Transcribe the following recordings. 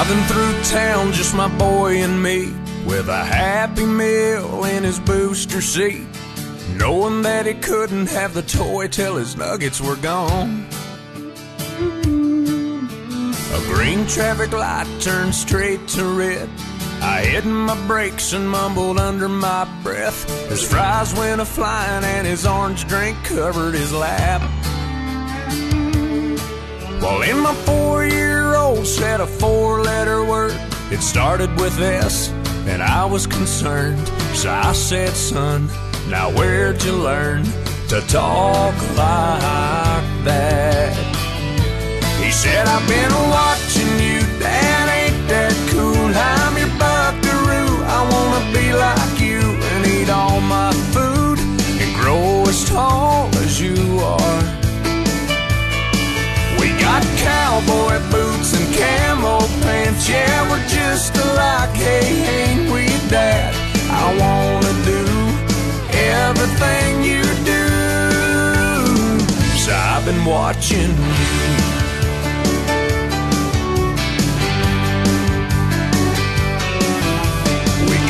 Driving through town, just my boy and me, with a Happy Meal in his booster seat, knowing that he couldn't have the toy till his nuggets were gone. A green traffic light turned straight to red. I hit my brakes and mumbled under my breath as fries went a-flying and his orange drink covered his lap. Well, in my 4-year-old said a 4-letter word. It started with S, and I was concerned. So I said, son, now where'd you learn to talk like that? He said, I've been watching you, Dad, ain't that cool? I'm your buckaroo, I wanna be like you and eat all my food and grow as tall as you are. We got cowboy boots and camo pants, yeah, we're just alike, hey, ain't we, Dad? I wanna do everything you do, so I've been watching you.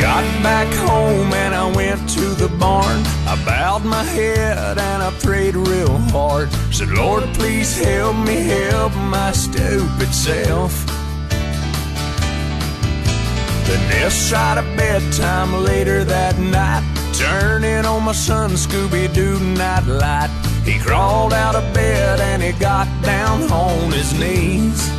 Got back home and I went to the barn. I bowed my head and I prayed real hard. Said, Lord, please help me help my stupid self. Then this side of bedtime later that night, turning on my son Scooby-Doo nightlight. He crawled out of bed and he got down on his knees.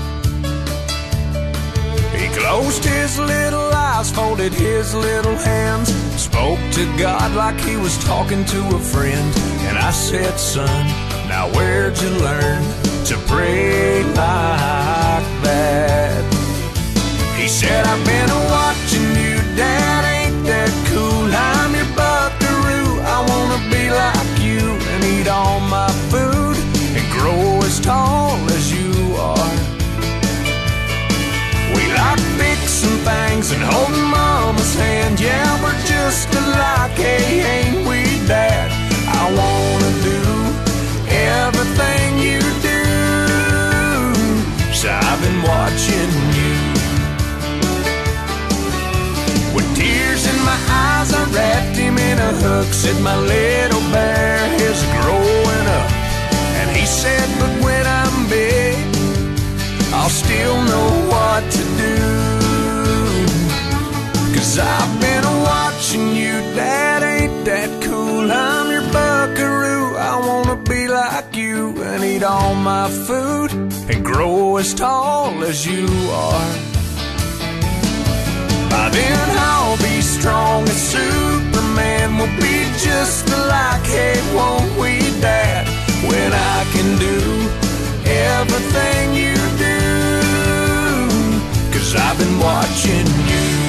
He closed his little eyes, folded his little hands, spoke to God like he was talking to a friend. And I said, son, now where'd you learn to pray like that? He said, I've been watching you, Dad, ain't that cool? I'm your buckaroo, I wanna be like you and eat all my food and grow as tall as you are. We like fixing things and holding Mama's hand, yeah, we're just alike, hey, ain't we, Dad? I wanna do everything you do, so I've been watching you. With tears in my eyes, I wrapped him in a hook, said my little bear is growing up. And he said, but when I'm big, I'll still know what to do. 'Cause I've been watching you, Dad, ain't that cool? I'm your buckaroo, I wanna be like you and eat all my food and grow as tall as you are. By then I'll be strong as Superman, we'll be just alike, hey, won't we, Dad? When I can do everything you do, 'cause I've been watching you.